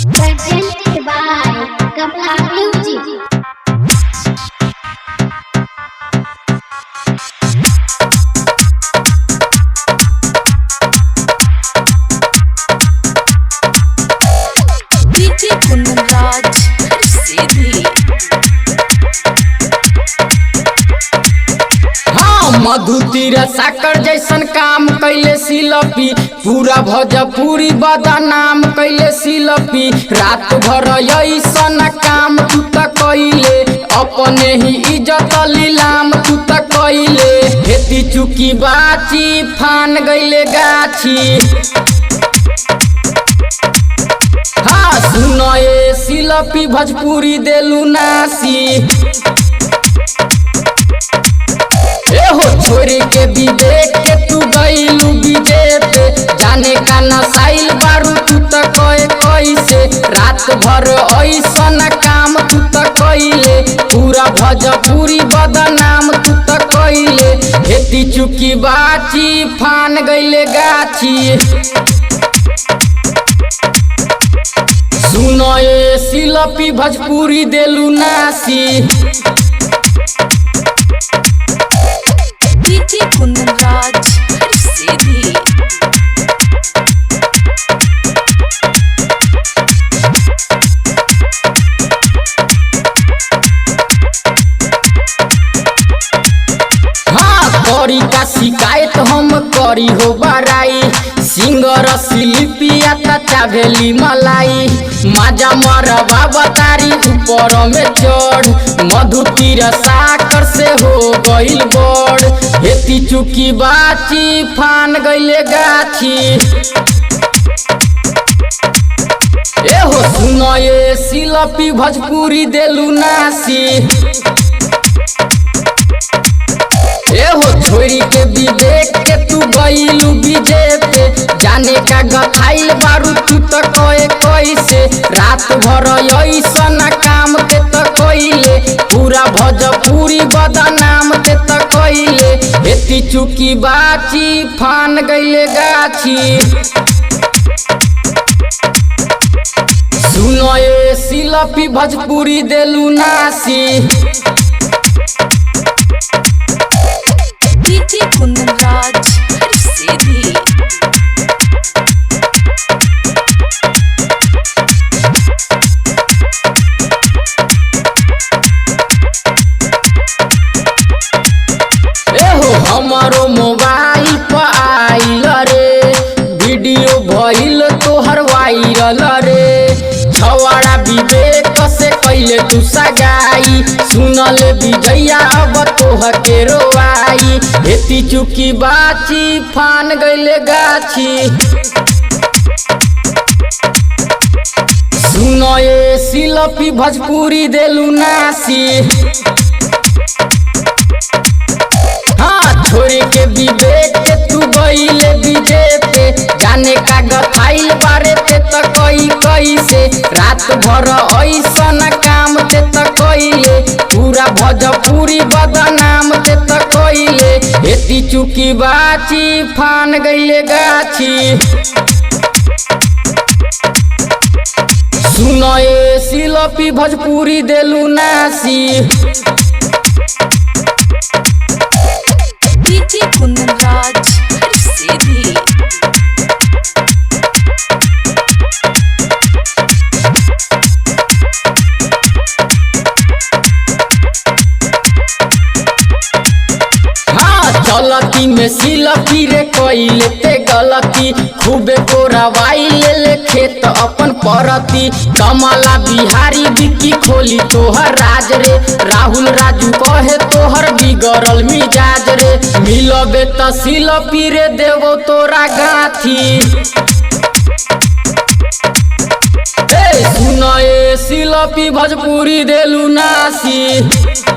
Presented by Kamla Music. DJ Kunraj Sidhi मधु तीर साकर जैसन काम कैले सिलपी पूरा भोजपुरी बदनाम कैले सिलपी रात भर ऐसन काम तू त कैले अपने ही इज्जत लीलाम तू त कैले हेती चुकी बाची फान गईले गाछी हाँ सुनो ये सिलपी भोजपुरी देलू नासी एहो छोरी के विवेक के तू गईलू बीजेपे जाने का नसाइल बारू तू त कहे कैसे रात भर ऐसन काम तू त कैले पूरा भोजपुरी बदनाम तू त कैले हेती चुकी बाची फान गईले गाछी सुनो ये सिलपी भोजपुरी देलू नासी DJ Kunraj Sidhi करी का शिकायत हम करी हो बराई सिंगर शिल्पिया चाभेली मलाई माजा मरबा बतारी ऊपर में चढ़ मधु तीर साकर से हो गईल बड़ हेती चुकी बाची फान गईले गाछी एहो सुनो ये सिलपी भोजपुरी देलू नासी एहो छोरी के विवेक के तू गईलू बीजेपे जाने का गथाइल बारू तू त कहे कैसे रात भर ऐसन काम के त कैले पूरा भोजपुरी बदनाम के त कैले हेती चुकी बाची फान गईले गाछी सुनो ये सिलपी भोजपुरी देलू नासी DJ Kunraj Sidhi एहो हमारो मोबाइल पर आइल रे वीडियो भइल तोहर वायरल रे छवाड़ा विवेक से कैले तू सगाई सुनल विजया अब तोह के रोवाई हेती चुकी बाची फान गईले गाछी सुनो ये सिलपी भोजपुरी देलू नासी हाँ छोरी के विवेक के तू गईले बीजेपे जाने का गथाइल बारे ते त कई कैसे रात भर ऐसन काम ते त कैले पूरा भोजपुरी बदनाम ते त कैले हेती चुकी बाची फान गईले गाछी सुनो ये सिलपी भोजपुरी देलू नासी DJ Kunraj Sidhi चलती में सिलपी रे कैले ते गलती खूबे कोरावाई ले ले खेत अपन परती कमला बिहारी बिक्की खोली तोहर राज रे राहुल राजू कहे तोहर बिगड़ल मिजाज रे मिलबे त सिलपी रे देवो तोरा गाथी सुनो ये सिलपी भोजपुरी देलू नासी